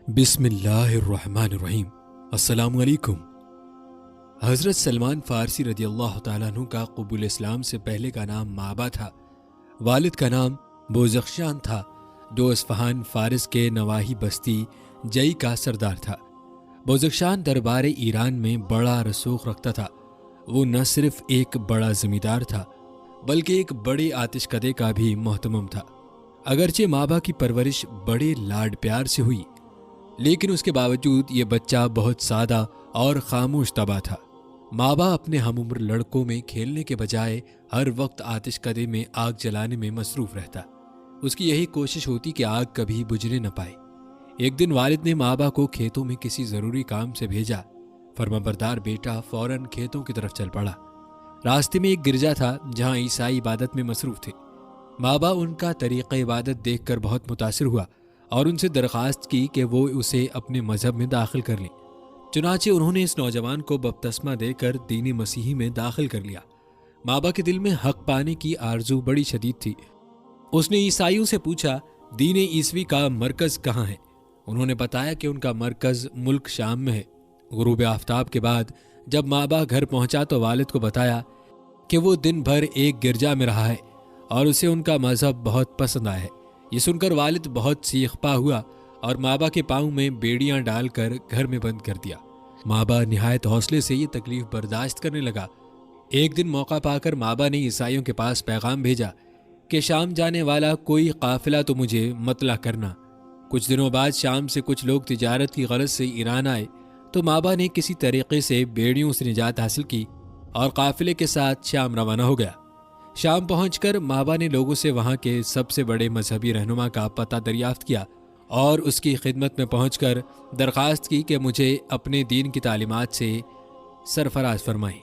بسم اللہ الرحمن الرحیم۔ السلام علیکم۔ حضرت سلمان فارسی رضی اللہ تعالیٰ عنہ کا قبول اسلام سے پہلے کا نام مابا تھا۔ والد کا نام بوزخشان تھا جو اصفہان فارس کے نواحی بستی جئی کا سردار تھا۔ بوزخشان دربار ایران میں بڑا رسوخ رکھتا تھا۔ وہ نہ صرف ایک بڑا زمیندار تھا بلکہ ایک بڑے آتش کدے کا بھی محتمم تھا۔ اگرچہ مابا کی پرورش بڑے لاڈ پیار سے ہوئی لیکن اس کے باوجود یہ بچہ بہت سادہ اور خاموش طبع تھا۔ مابا اپنے ہم عمر لڑکوں میں کھیلنے کے بجائے ہر وقت آتش کدے میں آگ جلانے میں مصروف رہتا۔ اس کی یہی کوشش ہوتی کہ آگ کبھی بجھنے نہ پائے۔ ایک دن والد نے مابا کو کھیتوں میں کسی ضروری کام سے بھیجا۔ فرمانبردار بیٹا فوراً کھیتوں کی طرف چل پڑا۔ راستے میں ایک گرجا تھا جہاں عیسائی عبادت میں مصروف تھے۔ مابا ان کا طریقہ عبادت دیکھ کر بہت متاثر ہوا اور ان سے درخواست کی کہ وہ اسے اپنے مذہب میں داخل کر لیں۔ چنانچہ انہوں نے اس نوجوان کو بپتسمہ دے کر دین مسیحی میں داخل کر لیا۔ مابا کے دل میں حق پانے کی آرزو بڑی شدید تھی۔ اس نے عیسائیوں سے پوچھا دین عیسوی کا مرکز کہاں ہے۔ انہوں نے بتایا کہ ان کا مرکز ملک شام میں ہے۔ غروب آفتاب کے بعد جب مابا گھر پہنچا تو والد کو بتایا کہ وہ دن بھر ایک گرجا میں رہا ہے اور اسے ان کا مذہب بہت پسند آیا ہے۔ یہ سن کر والد بہت سیخ پا ہوا اور مابا کے پاؤں میں بیڑیاں ڈال کر گھر میں بند کر دیا۔ مابا نہایت حوصلے سے یہ تکلیف برداشت کرنے لگا۔ ایک دن موقع پا کر مابا نے عیسائیوں کے پاس پیغام بھیجا کہ شام جانے والا کوئی قافلہ تو مجھے مطلع کرنا۔ کچھ دنوں بعد شام سے کچھ لوگ تجارت کی غرض سے ایران آئے تو مابا نے کسی طریقے سے بیڑیوں سے نجات حاصل کی اور قافلے کے ساتھ شام روانہ ہو گیا۔ شام پہنچ کر مابا نے لوگوں سے وہاں کے سب سے بڑے مذہبی رہنما کا پتہ دریافت کیا اور اس کی خدمت میں پہنچ کر درخواست کی کہ مجھے اپنے دین کی تعلیمات سے سرفراز فرمائیں۔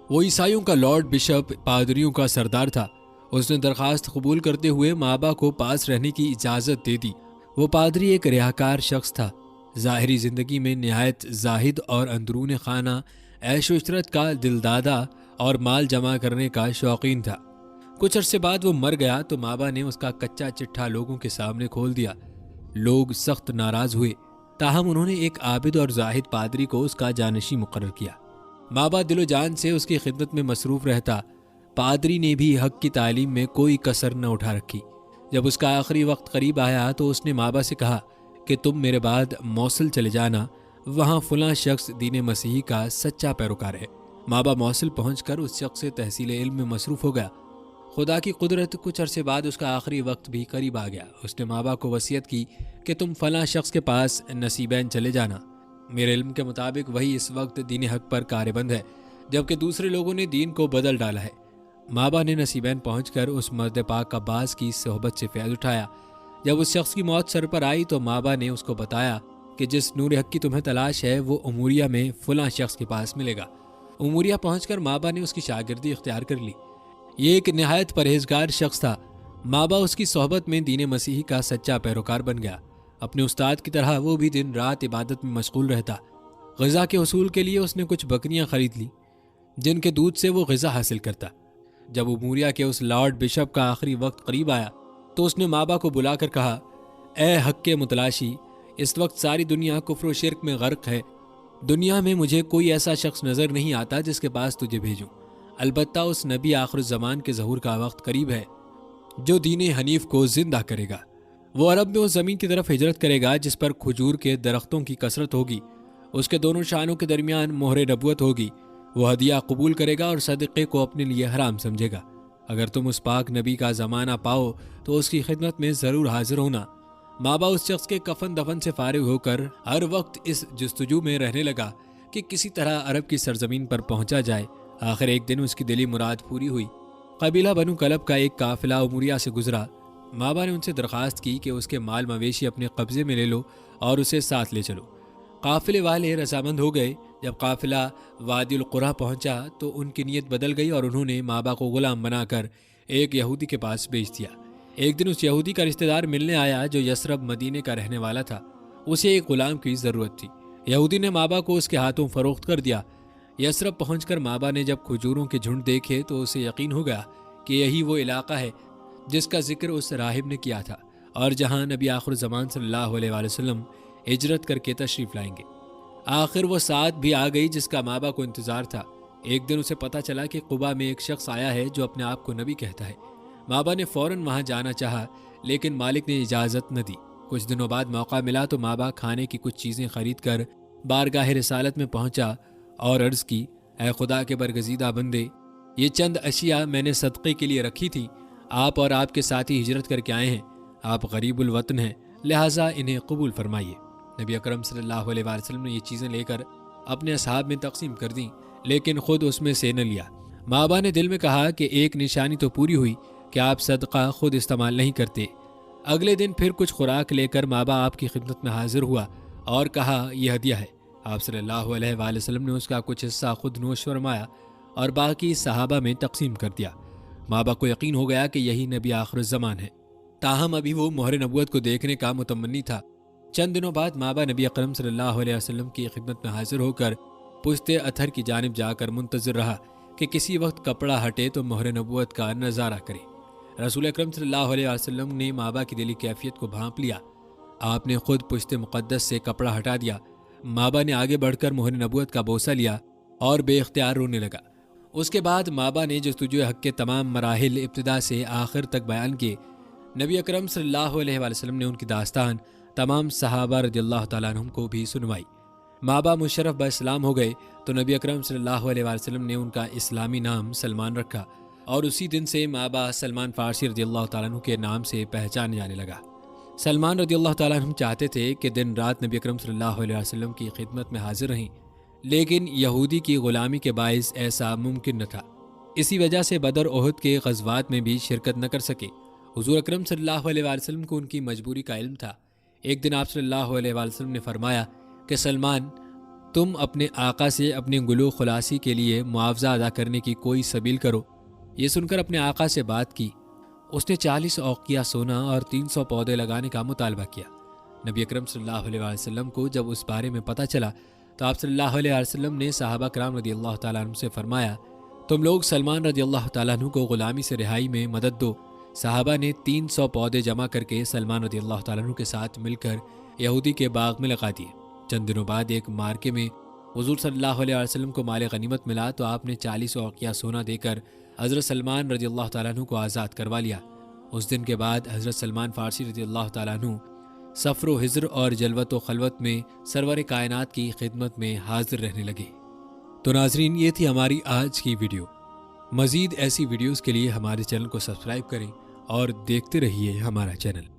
وہ عیسائیوں کا لارڈ بشپ پادریوں کا سردار تھا۔ اس نے درخواست قبول کرتے ہوئے مابا کو پاس رہنے کی اجازت دے دی۔ وہ پادری ایک ریاکار شخص تھا، ظاہری زندگی میں نہایت زاہد اور اندرون خانہ عیش و عشرت کا دلدادہ اور مال جمع کرنے کا شوقین تھا۔ کچھ عرصے بعد وہ مر گیا تو مابا نے اس کا کچا چٹھا لوگوں کے سامنے کھول دیا۔ لوگ سخت ناراض ہوئے، تاہم انہوں نے ایک عابد اور زاہد پادری کو اس کا جانشین مقرر کیا۔ مابا دل و جان سے اس کی خدمت میں مصروف رہتا۔ پادری نے بھی حق کی تعلیم میں کوئی کسر نہ اٹھا رکھی۔ جب اس کا آخری وقت قریب آیا تو اس نے مابا سے کہا کہ تم میرے بعد موصل چلے جانا، وہاں فلاں شخص دین مسیحی کا سچا پیروکار ہے۔ مابا موصل پہنچ کر اس شخص سے تحصیل علم میں مصروف ہو گیا۔ خدا کی قدرت کچھ عرصے بعد اس کا آخری وقت بھی قریب آ گیا۔ اس نے مابا کو وصیت کی کہ تم فلاں شخص کے پاس نصیبین چلے جانا۔ میرے علم کے مطابق وہی اس وقت دین حق پر کاربند ہے جبکہ دوسرے لوگوں نے دین کو بدل ڈالا ہے۔ مابا نے نصیبین پہنچ کر اس مرد پاک عباس کی صحبت سے فیض اٹھایا۔ جب اس شخص کی موت سر پر آئی تو مابا نے اس کو بتایا کہ جس نور حق کی تمہیں تلاش ہے وہ اموریہ میں فلاں شخص کے پاس ملے گا۔ اموریہ پہنچ کر مابا نے اس کی شاگردی اختیار کر لی۔ یہ ایک نہایت پرہیزگار شخص تھا۔ مابا اس کی صحبت میں دین مسیحی کا سچا پیروکار بن گیا۔ اپنے استاد کی طرح وہ بھی دن رات عبادت میں مشغول رہتا۔ غذا کے حصول کے لیے اس نے کچھ بکریاں خرید لی جن کے دودھ سے وہ غذا حاصل کرتا۔ جب اموریہ کے اس لارڈ بشپ کا آخری وقت قریب آیا تو اس نے مابا کو بلا کر کہا، اے حق کے متلاشی، اس وقت ساری دنیا کفر و شرک میں غرق ہے۔ دنیا میں مجھے کوئی ایسا شخص نظر نہیں آتا جس کے پاس تجھے بھیجوں، البتہ اس نبی آخر الزمان کے ظہور کا وقت قریب ہے جو دین حنیف کو زندہ کرے گا۔ وہ عرب میں اس زمین کی طرف ہجرت کرے گا جس پر کھجور کے درختوں کی کثرت ہوگی۔ اس کے دونوں شانوں کے درمیان مہر نبوت ہوگی۔ وہ ہدیہ قبول کرے گا اور صدقے کو اپنے لیے حرام سمجھے گا۔ اگر تم اس پاک نبی کا زمانہ پاؤ تو اس کی خدمت میں ضرور حاضر ہونا۔ مابا اس شخص کے کفن دفن سے فارغ ہو کر ہر وقت اس جستجو میں رہنے لگا کہ کسی طرح عرب کی سرزمین پر پہنچا جائے۔ آخر ایک دن اس کی دلی مراد پوری ہوئی۔ قبیلہ بنو کلب کا ایک قافلہ اموریہ سے گزرا۔ مابا نے ان سے درخواست کی کہ اس کے مال مویشی اپنے قبضے میں لے لو اور اسے ساتھ لے چلو۔ قافلے والے رضامند ہو گئے۔ جب قافلہ وادی القریٰ پہنچا تو ان کی نیت بدل گئی اور انہوں نے مابا کو غلام بنا کر ایک یہودی کے پاس بیچ دیا۔ ایک دن اس یہودی کا رشتہ دار ملنے آیا جو یثرب مدینے کا رہنے والا تھا۔ اسے ایک غلام کی ضرورت تھی۔ یہودی نے مابا کو اس کے ہاتھوں فروخت کر دیا۔ یثرب پہنچ کر مابا نے جب کھجوروں کے جھنڈ دیکھے تو اسے یقین ہو گیا کہ یہی وہ علاقہ ہے جس کا ذکر اس راہب نے کیا تھا اور جہاں نبی آخر زمان صلی اللہ علیہ وآلہ وسلم ہجرت کر کے تشریف لائیں گے۔ آخر وہ ساتھ بھی آ گئی جس کا مابا کو انتظار تھا۔ ایک دن اسے پتا چلا کہ قبا میں ایک شخص آیا ہے جو اپنے آپ کو نبی کہتا ہے۔ مابا نے فوراً وہاں جانا چاہا لیکن مالک نے اجازت نہ دی۔ کچھ دنوں بعد موقع ملا تو مابا کھانے کی کچھ چیزیں خرید کر بارگاہ رسالت میں پہنچا اور عرض کی، اے خدا کے برگزیدہ بندے، یہ چند اشیاء میں نے صدقے کے لیے رکھی تھی۔ آپ اور آپ کے ساتھی ہجرت کر کے آئے ہیں، آپ غریب الوطن ہیں، لہٰذا انہیں قبول فرمائیے۔ نبی اکرم صلی اللہ علیہ وسلم نے یہ چیزیں لے کر اپنے اصحاب میں تقسیم کر دیں لیکن خود اس میں سے نہ لیا۔ مابا نے دل میں کہا کہ ایک نشانی تو پوری ہوئی کہ آپ صدقہ خود استعمال نہیں کرتے۔ اگلے دن پھر کچھ خوراک لے کر مابا آپ کی خدمت میں حاضر ہوا اور کہا، یہ ہدیہ ہے۔ آپ صلی اللہ علیہ وآلہ وسلم نے اس کا کچھ حصہ خود نوش فرمایا اور باقی صحابہ میں تقسیم کر دیا۔ مابا کو یقین ہو گیا کہ یہی نبی آخر الزمان ہے، تاہم ابھی وہ مہر نبوت کو دیکھنے کا متمنی تھا۔ چند دنوں بعد مابا نبی اکرم صلی اللہ علیہ وسلم کی خدمت میں حاضر ہو کر پشت اتھر کی جانب جا کر منتظر رہا کہ کسی وقت کپڑا ہٹے تو مہر نبوت کا نظارہ کرے۔ رسول اکرم صلی اللہ علیہ وسلم نے مابا کی دلی کیفیت کو بھانپ لیا۔ آپ نے خود پشت مقدس سے کپڑا ہٹا دیا۔ مابا نے آگے بڑھ کر مہر نبوت کا بوسہ لیا اور بے اختیار رونے لگا۔ اس کے بعد مابا نے جستجو حق کے تمام مراحل ابتدا سے آخر تک بیان کیے۔ نبی اکرم صلی اللہ علیہ وسلم نے ان کی داستان تمام صحابہ رضی اللہ تعالیٰ عنہم کو بھی سنوائی۔ مابا مشرف باسلام ہو گئے تو نبی اکرم صلی اللہ علیہ وسلم نے ان کا اسلامی نام سلمان رکھا اور اسی دن سے مابا سلمان فارسی رضی اللہ تعالیٰ عنہ کے نام سے پہچانے جانے لگا۔ سلمان رضی اللہ تعالیٰ عنہ چاہتے تھے کہ دن رات نبی اکرم صلی اللہ علیہ وسلم کی خدمت میں حاضر رہیں، لیکن یہودی کی غلامی کے باعث ایسا ممکن نہ تھا۔ اسی وجہ سے بدر احد کے غزوات میں بھی شرکت نہ کر سکے۔ حضور اکرم صلی اللہ علیہ وسلم کو ان کی مجبوری کا علم تھا۔ ایک دن آپ صلی اللہ علیہ وسلم نے فرمایا کہ سلمان، تم اپنے آقا سے اپنی گلو خلاصی کے لیے معاوضہ ادا کرنے کی کوئی سبیل کرو۔ یہ سن کر اپنے آقا سے بات کی۔ اس نے 40 اوقیہ سونا اور 300 پودے لگانے کا مطالبہ کیا۔ نبی اکرم صلی اللہ علیہ وسلم کو جب اس بارے میں پتہ چلا تو آپ صلی اللہ علیہ وسلم نے صحابہ کرام رضی اللہ تعالیٰ عنہ سے فرمایا، تم لوگ سلمان رضی اللہ تعالیٰ عنہ کو غلامی سے رہائی میں مدد دو۔ صحابہ نے 300 پودے جمع کر کے سلمان رضی اللہ تعالیٰ عنہ کے ساتھ مل کر یہودی کے باغ میں لگا دیے۔ چند دنوں بعد ایک مارکے میں حضور صلی اللہ علیہ وسلم کو مال غنیمت ملا تو آپ نے 40 اوقیہ سونا دے کر حضرت سلمان رضی اللہ تعالیٰ عنہ کو آزاد کروا لیا۔ اس دن کے بعد حضرت سلمان فارسی رضی اللہ تعالیٰ عنہ سفر و حضر اور جلوت و خلوت میں سرور کائنات کی خدمت میں حاضر رہنے لگے۔ تو ناظرین، یہ تھی ہماری آج کی ویڈیو۔ مزید ایسی ویڈیوز کے لیے ہمارے چینل کو سبسکرائب کریں اور دیکھتے رہیے ہمارا چینل۔